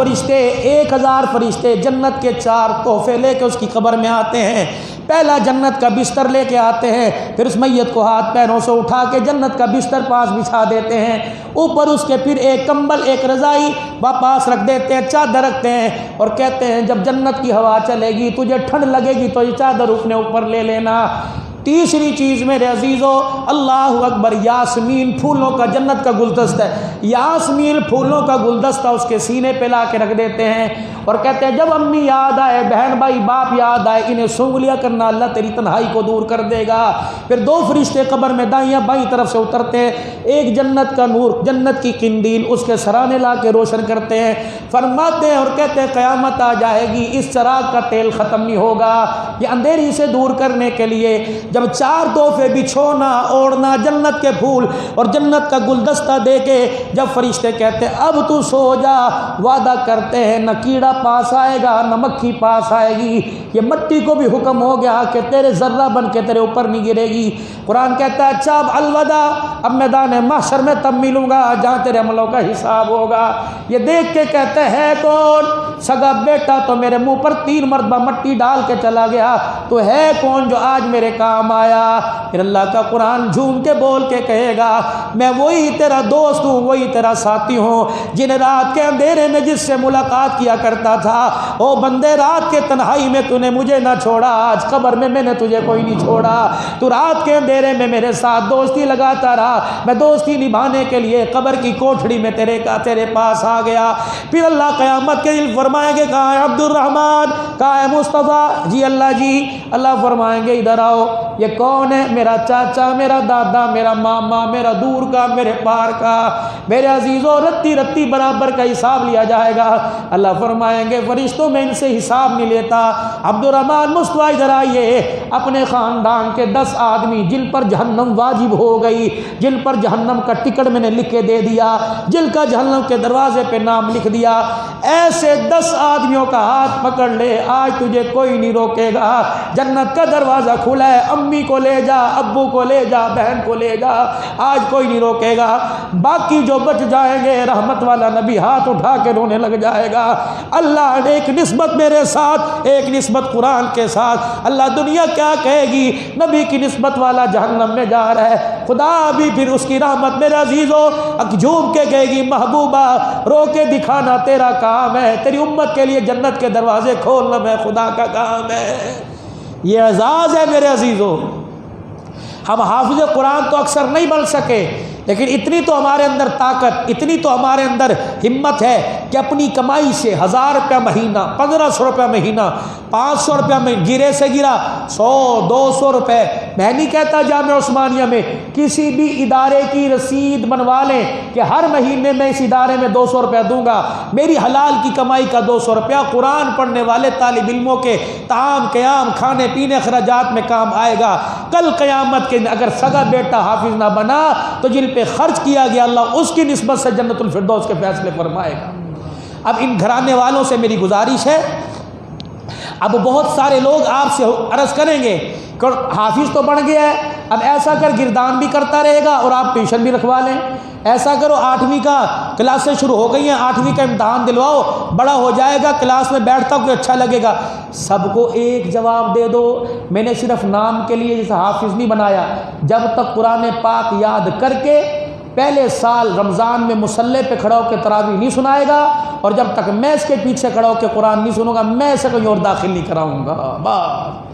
فرشتے جنت کے 4 تحفے لے کے اس کی قبر میں آتے ہیں۔ پہلا جنت کا بستر لے کے آتے ہیں، پھر اس میت کو ہاتھ پیروں سے اٹھا کے جنت کا بستر پاس بچھا دیتے ہیں، اوپر اس کے پھر ایک کمبل، ایک رضائی پاس رکھ دیتے ہیں، چادر رکھتے ہیں اور کہتے ہیں جب جنت کی ہوا چلے گی تجھے ٹھنڈ لگے گی تو یہ چادر اپنے اوپر لے لینا۔ تیسری چیز میرے عزیزو، اللہ اکبر، یاسمین پھولوں کا جنت کا گلدستہ ہے، یاسمین پھولوں کا گلدستہ اس کے سینے پہ لا کے رکھ دیتے ہیں اور کہتے ہیں جب امی یاد آئے، بہن بھائی باپ یاد آئے، انہیں سونگ لیا کرنا، اللہ تیری تنہائی کو دور کر دے گا۔ پھر 2 فرشتے قبر میں دائیں بائیں طرف سے اترتے ہیں، ایک جنت کا نور، جنت کی قندیل اس کے سرانے لا کے روشن کرتے ہیں، فرماتے ہیں اور کہتے ہیں قیامت آ جائے گی، اس چراغ کا تیل ختم نہیں ہوگا، یہ اندھیری سے دور کرنے کے لیے جب 4 تحفے بچھونا، اوڑھنا، جنت کے پھول اور جنت کا گلدستہ دے کے جب فرشتے کہتے ہیں اب تو سو جا، وعدہ کرتے ہیں نہ کیڑا پاس آئے گا نہ مکھی پاس آئے گی، یہ مٹی کو بھی حکم ہو گیا کہ تیرے ذرہ بن کے تیرے اوپر نہیں گرے گی۔ قرآن کہتا ہے اچھا اب الوداع، اب میدان محشر میں تب ملوں گا جہاں تیرے عملوں کا حساب ہوگا۔ یہ دیکھ کے کہتے ہیں کون؟ سگا بیٹا تو میرے منہ پر 3 مرتبہ مٹی ڈال کے چلا گیا، تو ہے کون جو آج میرے کام آیا؟ پھر اللہ کا قرآن جھوم کے بول کے کہے گا میں وہی تیرا دوست ہوں، وہی تیرا ساتھی ہوں جن رات کے اندھیرے میں جس سے ملاقات کیا کرتا تھا، او بندے رات کے تنہائی میں تو نے مجھے نہ چھوڑا، آج قبر میں نے تجھے کوئی نہیں چھوڑا، تو رات کے اندھیرے میں میرے ساتھ دوستی لگاتا رہا، میں دوستی نبھانے کے لیے قبر کی کوٹھڑی میں تیرے پاس آ گیا۔ پھر اللہ قیامت کے دن فرمائیں گے کہاں ہے عبد الرحمن، کہاں ہے مصطفیٰ؟ جی اللہ جی، اللہ فرمائیں گے ادھر آؤ، یہ کون ہے؟ میرا چاچا، میرا دادا، میرا ماما، میرا دور کا، میرے پار کا، میرے عزیزوں رتی رتی برابر کا حساب لیا جائے گا۔ اللہ فرمائیں گے فرشتوں میں ان سے حساب نہیں لیتا، عبد الرحمن مصطفیٰ ادھر آئیے، اپنے خاندان کے 10 آدمی جن پر جہنم واجب ہو گئی، جن پر جہنم کا ٹکٹ میں نے لکھ کے دے دیا، جن کا جہنم کے دروازے پہ نام لکھ دیا، ایسے 10 آدمیوں کا ہاتھ پکڑ لے، آج تجھے کوئی نہیں روکے گا، جنت کا دروازہ کھلا ہے، امی کو لے جا، ابو کو لے جا، بہن کو لے جا، آج کوئی نہیں روکے گا۔ باقی جو بچ جائیں گے رحمت والا نبی ہاتھ اٹھا کے رونے لگ جائے گا، اللہ نے ایک نسبت میرے ساتھ، ایک نسبت قرآن کے ساتھ، اللہ دنیا کیا کہے گی؟ نبی کی نسبت والا جہنم میں جا رہا ہے، خدا بھی پھر اس کی رحمت میرے عزیزوں جھوم کے کہے گی محبوبہ رو کے دکھانا تیرا کام ہے، تیری امت کے لیے جنت کے دروازے کھولنا میں خدا کا کام ہے۔ یہ اعزاز ہے میرے عزیزوں۔ ہم حافظ قرآن تو اکثر نہیں بن سکے، لیکن اتنی تو ہمارے اندر طاقت، اتنی تو ہمارے اندر ہمت ہے کہ اپنی کمائی سے 1000 روپیہ مہینہ، 1500 روپیہ مہینہ، 500 روپیہ میں گرے سے گرا 100 200 روپے، میں نہیں کہتا جامعہ عثمانیہ میں کسی بھی ادارے کی رسید بنوا لیں کہ ہر مہینے میں اس ادارے میں 200 روپیہ دوں گا، میری حلال کی کمائی کا 200 روپیہ قرآن پڑھنے والے طالب علموں کے طعام قیام کھانے پینے اخراجات میں کام آئے گا۔ کل قیامت کے اگر سگا بیٹا حافظ نہ بنا تو جن پہ خرچ کیا گیا اللہ اس کی نسبت سے جنت الفردوس کے فیصلے فرمائے گا۔ اب ان گھرانے والوں سے میری گزارش ہے، اب بہت سارے لوگ آپ سے عرض کریں گے کہ حافظ تو بن گیا ہے، اب ایسا کر گردان بھی کرتا رہے گا اور آپ ٹیوشن بھی رکھوا لیں، ایسا کرو 8ویں کا کلاسیں شروع ہو گئی ہیں، 8ویں کا امتحان دلواؤ، بڑا ہو جائے گا کلاس میں بیٹھتا کوئی اچھا لگے گا۔ سب کو ایک جواب دے دو، میں نے صرف نام کے لیے جیسے حافظ نہیں بنایا، جب تک قرآن پاک یاد کر کے پہلے سال رمضان میں مصلی پہ کھڑا ہو کے تراویح نہیں سنائے گا، اور جب تک میں اس کے پیچھے کھڑا ہو کے قرآن نہیں سنوں گا، میں اسے کوئی اور داخل نہیں کراؤں گا۔ بس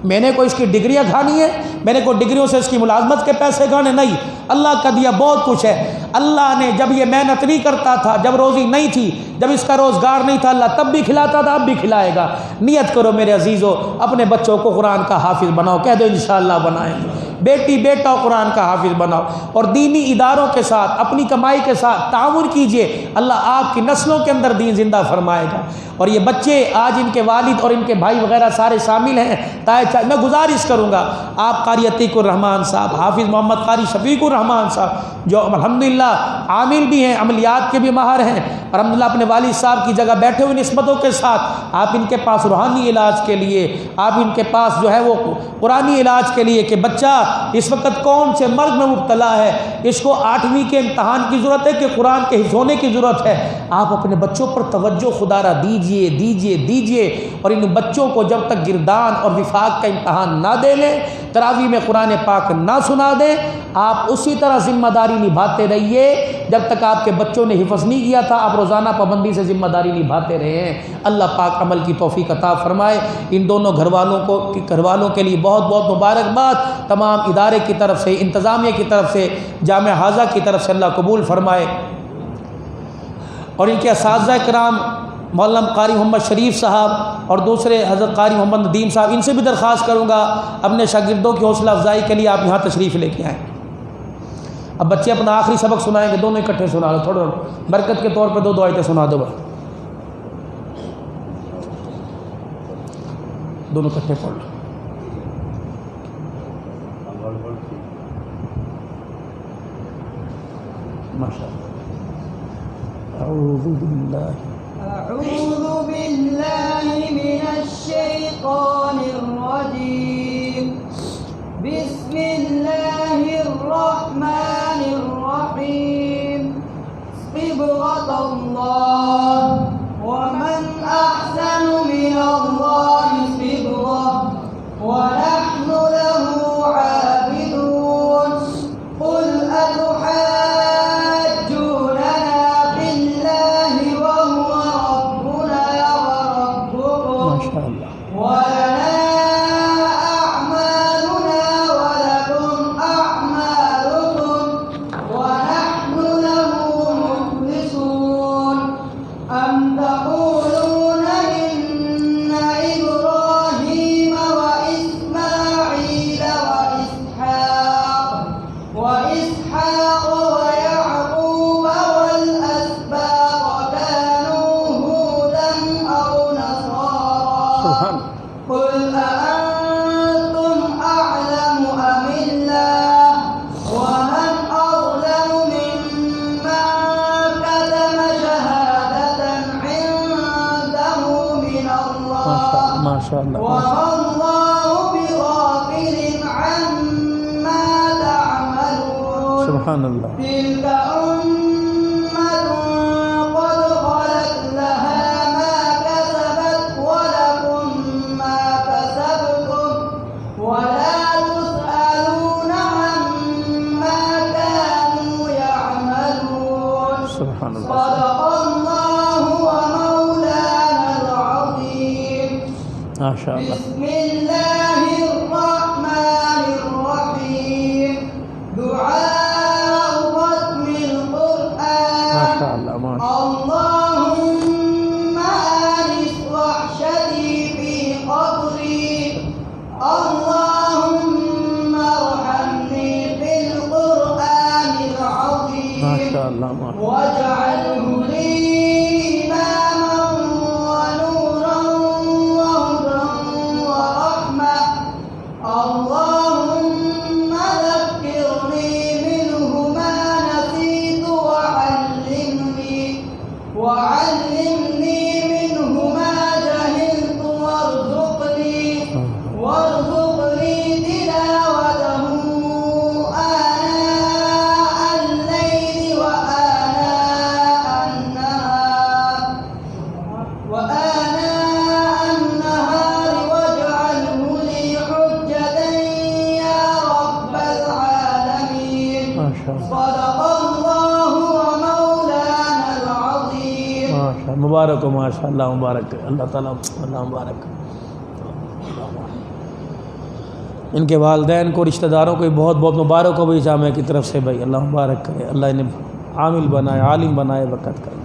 میں نے کوئی اس کی ڈگریاں کھانی ہے، میں نے کوئی ڈگریوں سے اس کی ملازمت کے پیسے کھانے نہیں، اللہ کا دیا بہت کچھ ہے۔ اللہ نے جب یہ محنت نہیں کرتا تھا، جب روزی نہیں تھی، جب اس کا روزگار نہیں تھا، اللہ تب بھی کھلاتا تھا، اب بھی کھلائے گا۔ نیت کرو میرے عزیزو، اپنے بچوں کو قرآن کا حافظ بناؤ، کہہ دو انشاءاللہ بنائیں گے، بیٹی بیٹا قرآن کا حافظ بناؤ، اور دینی اداروں کے ساتھ اپنی کمائی کے ساتھ تعاون کیجئے، اللہ آپ کی نسلوں کے اندر دین زندہ فرمائے گا۔ اور یہ بچے آج ان کے والد اور ان کے بھائی وغیرہ سارے شامل ہیں، میں گزارش کروں گا آپ قاری عتیق الرحمان صاحب، حافظ محمد قاری شفیق الرحمان صاحب جو الحمدللہ عامل بھی ہیں، عملیات کے بھی ماہر ہیں، الحمدللہ اپنے والد صاحب کی جگہ بیٹھے ہوئے نسبتوں کے ساتھ آپ ان کے پاس روحانی علاج کے لیے، آپ ان کے پاس جو ہے وہ قرآنی علاج کے لیے کہ بچہ اس وقت کون سے مرض میں مبتلا ہے، اس کو 8ویں کے امتحان کی ضرورت ہے کہ قرآن کے حفظ ہونے کی ضرورت ہے، آپ اپنے بچوں پر توجہ خدا را دیجئے، اور ان بچوں کو جب تک گردان اور وفاق کا امتحان نہ دے لیں، تراویح میں قرآن پاک نہ سنا دیں، آپ اسی طرح ذمہ داری نبھاتے رہیے جب تک آپ کے بچوں نے حفظ نہیں کیا تھا، آپ روزانہ پابندی سے ذمہ داری نبھاتے رہے ہیں۔ اللہ پاک عمل کی توفیق عطا فرمائے۔ ان دونوں گھر والوں کے لیے بہت بہت مبارکباد، تمام ادارے کی طرف سے، انتظامیہ کی طرف سے، جامعہ حاضہ کی طرف سے اللہ قبول فرمائے، اور ان کے اساتذہ کرام مولانا قاری محمد شریف صاحب اور دوسرے حضرت قاری محمد ندیم صاحب، ان سے بھی درخواست کروں گا اپنے شاگردوں کی حوصلہ افزائی کے لیے آپ یہاں تشریف لے کے آئیں۔ اب بچے اپنا آخری سبق سنائیں گے، دونوں اکٹھے سنا لو، تھوڑا برکت کے طور پہ 2 آیتیں سنا دو، دونوں اکٹھے پڑھ لو۔ ماشاء اللہ۔ اعوذ باللہ من الشیطان الرجیم، بسم اللہ الرحمن الرحیم، صبغۃ اللہ ومن احسن من اللہ صبغۃ ونحن له عابدون، قل سبحان اللہ۔ تلك أمة قد خلت لها ما كسبت ولكم ما كسبتم ولا تسألون عما كانوا يعملون۔ سبحان اللہ۔ صدق الله ومولانا العظيم۔ ماشاء اللہ۔ بسم الله الرحمن الرحيم، دعاء اللهم آنس وحشتي في قبري، اللهم ارحمني بالقرآن العظيم واجعله لي إماما ونورا وهدى ورحمة، اللهم ذكرني منه ما نسيت وعلمني منه ما جهلت وارزقني مبارک ہو ماشاء اللہ مبارک ہے اللہ تعالیٰ اللہ مبارک. ان کے والدین کو رشتہ داروں کو بھی بہت بہت مبارک ہو بھائی جامعہ کی طرف سے بھائی اللہ مبارک کرے اللہ انہیں عامل بنائے عالم بنائے برکت کرے.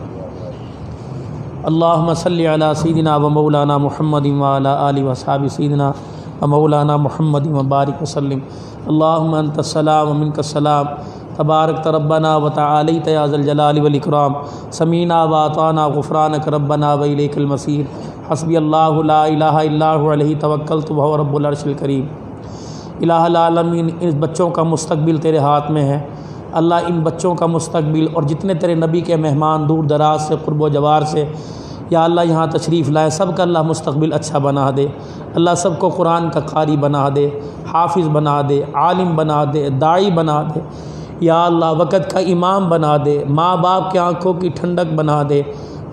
اللہم صلی علی سیدنا و مولانا محمد وعلی آلہ وصحبہ سیدنا و مولانا محمد وبارک وسلم. اللہم انت السلام و منک السلام تبارک ربنا و تعالیت یا ذا الجلال والاکرام سمینا و اطعنا غفرانک ربنا و الیک المصیر. حسبی اللہ لا الہ الا هو علیہ توکلت وهو رب العرش الکریم. الہ العالمین ان بچوں کا مستقبل تیرے ہاتھ میں ہے اللہ. ان بچوں کا مستقبل اور جتنے تیرے نبی کے مہمان دور دراز سے قرب و جوار سے یا اللہ یہاں تشریف لائے سب کا اللہ مستقبل اچھا بنا دے اللہ. سب کو قرآن کا قاری بنا دے حافظ بنا دے عالم بنا دے داعی بنا دے یا اللہ. وقت کا امام بنا دے ماں باپ کی آنکھوں کی ٹھنڈک بنا دے.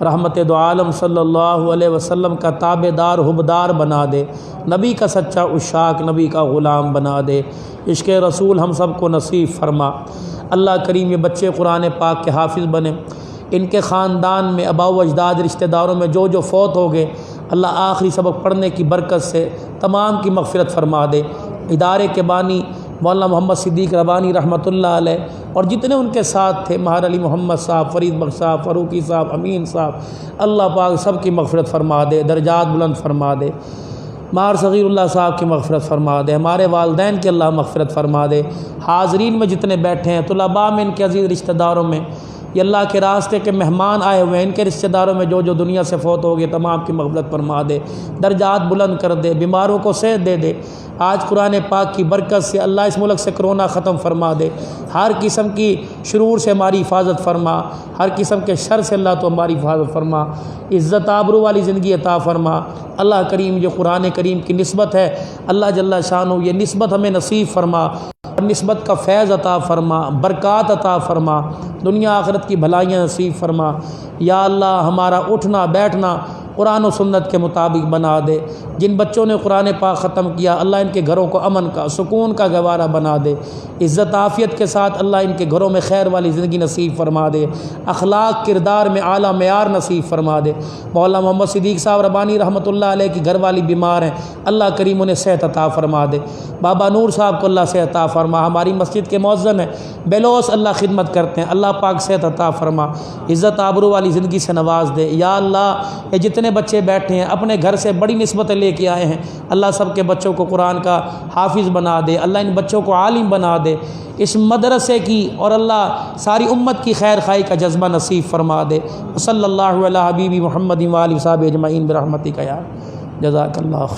رحمت دو عالم صلی اللہ علیہ وسلم کا تابع دار حبدار بنا دے. نبی کا سچا عشاق نبی کا غلام بنا دے. عشق رسول ہم سب کو نصیب فرما اللہ کریم. یہ بچے قرآن پاک کے حافظ بنے. ان کے خاندان میں آباء و اجداد رشتہ داروں میں جو جو فوت ہو گئے اللہ آخری سبق پڑھنے کی برکت سے تمام کی مغفرت فرما دے. ادارے کے بانی مولانا محمد صدیق ربانی رحمۃ اللہ علیہ اور جتنے ان کے ساتھ تھے مہر علی محمد صاحب فرید بخش صاحب فاروقی صاحب امین صاحب اللہ پاک سب کی مغفرت فرما دے درجات بلند فرما دے. مار صغیر اللہ صاحب کی مغفرت فرما دے. ہمارے والدین کی اللہ مغفرت فرما دے. حاضرین میں جتنے بیٹھے ہیں طلباء میں ان کے عزیز رشتہ داروں میں یہ اللہ کے راستے کے مہمان آئے ہوئے ہیں ان کے رشتہ داروں میں جو جو دنیا سے فوت ہو گئے تمام کی مغفرت فرما دے. درجات بلند کر دے. بیماروں کو صحت دے دے. آج قرآن پاک کی برکت سے اللہ اس ملک سے کرونا ختم فرما دے. ہر قسم کی شرور سے ہماری حفاظت فرما. ہر قسم کے شر سے اللہ تو ہماری حفاظت فرما. عزت آبرو والی زندگی عطا فرما اللہ کریم. جو قرآن کریم کی نسبت ہے اللہ جل شانہ یہ نسبت ہمیں نصیب فرما. نسبت کا فیض عطا فرما برکات عطا فرما دنیا آخرت کی بھلائیاں نصیب فرما یا اللہ. ہمارا اٹھنا بیٹھنا قرآن و سنت کے مطابق بنا دے. جن بچوں نے قرآن پاک ختم کیا اللہ ان کے گھروں کو امن کا سکون کا گوارہ بنا دے. عزت عافیت کے ساتھ اللہ ان کے گھروں میں خیر والی زندگی نصیب فرما دے. اخلاق کردار میں اعلیٰ معیار نصیب فرما دے. مولانا محمد صدیق صاحب ربانی رحمۃ اللہ علیہ کی گھر والی بیمار ہیں اللہ کریم انہیں صحت عطا فرما دے. بابا نور صاحب کو اللہ صحت عطا فرما. ہماری مسجد کے مؤذن ہیں بیلوس اللہ خدمت کرتے ہیں اللہ پاک صحت عطا فرما. عزت آبرو والی زندگی سے نواز دے یا اللہ. یہ جتنے بچے بیٹھے ہیں اپنے گھر سے بڑی نسبتیں لے کے آئے ہیں اللہ سب کے بچوں کو قرآن کا حافظ بنا دے. اللہ ان بچوں کو عالم بنا دے. اس مدرسے کی اور اللہ ساری امت کی خیر خواہی کا جذبہ نصیب فرما دے. صلی اللہ علیہ حبیبی محمد و آلہ وصحبہ اجمعین برحمتک یا جزاک اللہ خیر.